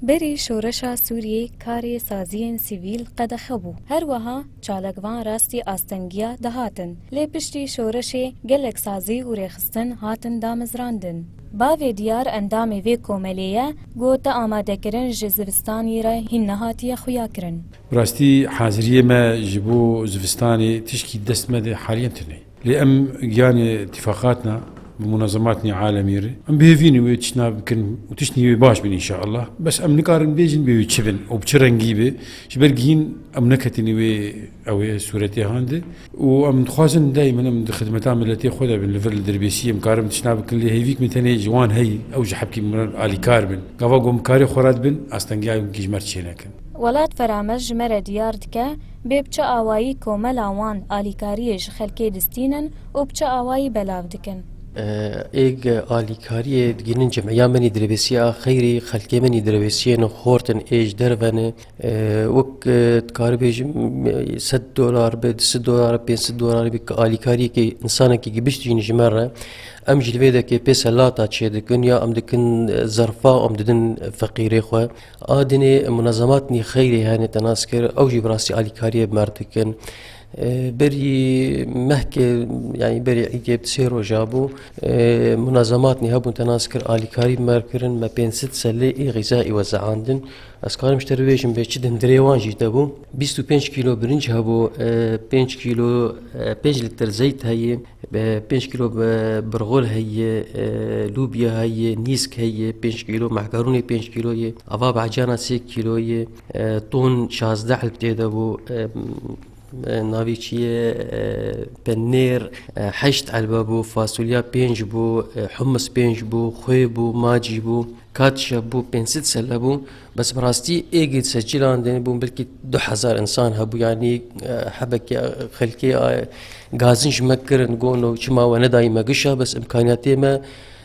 بری شورشا سوریه کاری سازین سیویل قد خبو هر وها چالکوان راستی آستنگیا دهاتن لی پشتی شورشی گلک سازی و ریخستن هاتن دامزراندن باوی دیار اندامی وی کوملیه گوتا آماده کرن جزوستانی را هین نهاتی خویا کرن راستی حاضریه ما جبو زفستاني تشكي دست مدى حاليا تني لأم يعني اتفاقاتنا بمنظماتنا عالمية أم بهفيني ويتشنا بكن وتشني باش بن إن شاء الله بس أم نقارن بيجن بيتشبن أو بشرنجيبه شبرجين أم نكتني وي أو سورتي هاندي وأم خوازن دائما أم خدمة عملتي خدها بالليفل الدربيسية مقارن تشنا بكن اللي هيفيك مثلا جوان هي أو جحبكي من علي كاربن قافا قوم كاري خورات بن أستنجاي كيجمرت شيناكن ولات فرامج جمره دیار دکه به بچه آوایی کومل آوان آلیکاریش خلکی دستینن و بچه آوایی بلاو دکن. ایگ آلیکاری دگینن جمعیت منی دربسیه خیری خلکی منی دربسیه نخورتن ایج درونه وک کار بیشم $100 به $200 $500 بیک آلیکاری که انسان کی بیشترین جمره ام جلوه ده که پیس لاتا چه دکن یا ام دکن ظرفا ام ددن فقیری خو آدنی منظمات نی خیری هنی تناسکر او جبراسی آلیکاری بمردکن بري مهك يعني بري عيب تسير وجابو منظمات نهابون تناسكر آليكاري ماركرن ما بين 6 سلة غذائي وزعاندن اسكار مشتريويشن بيشدن دريوان جيتابو 25 كيلو برنج هابو 5 كيلو 5 لتر زيت هي 5 كيلو برغول هي لوبيا هي نيسك هي 5 كيلو معكروني 5 كيلو هي افاب عجانا 6 كيلو هي طون 16 بتيدابو ناوی چیه پنیر 8 علبه بو فاصولیا 5 بو حمص 5 بو خوی بو ماجی بو کاتش بو 500 سله بو بس براستی ایگید سجلان دنی بو بلکی 2000 انسان هبو يعني حبك خلقي غازنش مكرن قونو چما وانا دايما قشا بس امكانياتي ما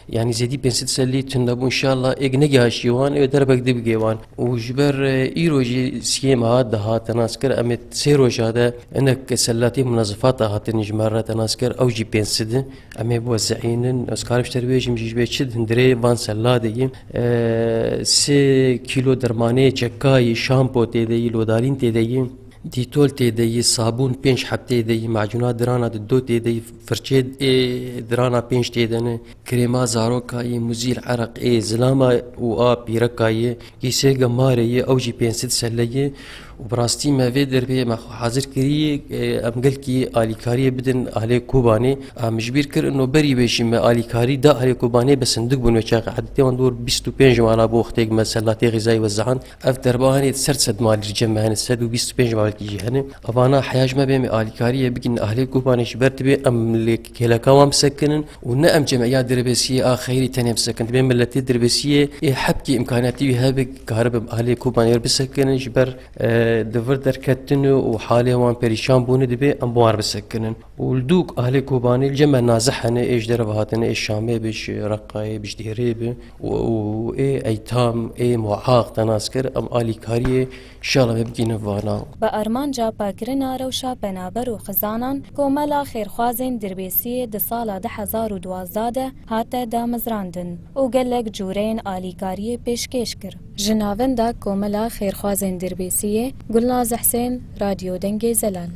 يعني زيدي بين 6 سلي تنبو ان شاء الله اجنجا شيوان دربك دب جيوان وجبر ايروجي سكيما هذا تناسكر امت سيروج هذا انك سلاتي منظفات هاتن جمره تناسكر او جي بين سد امي بوزعين اسكارف تربيج مجيج بيتشد هندري فان سلادي 6 كيلو درمانه چکای شامپو تيدي لودارين تيدي دیتول تیدی صابون 5 حب تیدی معجونات درانا 2 تیدی فرچه درانا 5 تیدنه کرما زاروکای مزیل عرق زلاما و آب بیرکای کیسه گماره اوجی 500 سله وبراستي ما في دربي ما حاضر كري امقل كي آليكاري بدن عليه كوباني مجبير كر انه بري بيشي ما آليكاري دا عليه كوباني بس ندق بن وشاق حتى وندور 25 على بو اختيق مسلاتي غذائي وزعان اف درباني سرسد مال الجمع هن السد و 25 مال كي هن افانا حياج ما بين آليكاري بكن عليه كوباني شبرت بي ام لك كلا كوام مسكنن ونأم جمعيات دربسيه اخيري تاني مسكن بين ملتي دربسيه حبكي امكانياتي هابك كهرب عليه كوباني بسكن جبر دفر دركتن وحالي وان بريشان بوني دبي ام بوار بسكنن ولدوك اهل كوباني الجمع نازحنا ايش دربهاتن ايش شامي بش رقاي بش ديريب و ايتام معاق تناسكر ام آليكاري ان شاء الله ببقينا فانا با جا باكرنا روشا بنابر و خزانان کوملا خیرخوازین دربیسی د سال 2012 هاته دامزراندن و گلک جورین آلیکاری پیشکش کر جناوند کوملا خیرخوازین دربیسی گلناز حسین رادیو دنگ زلال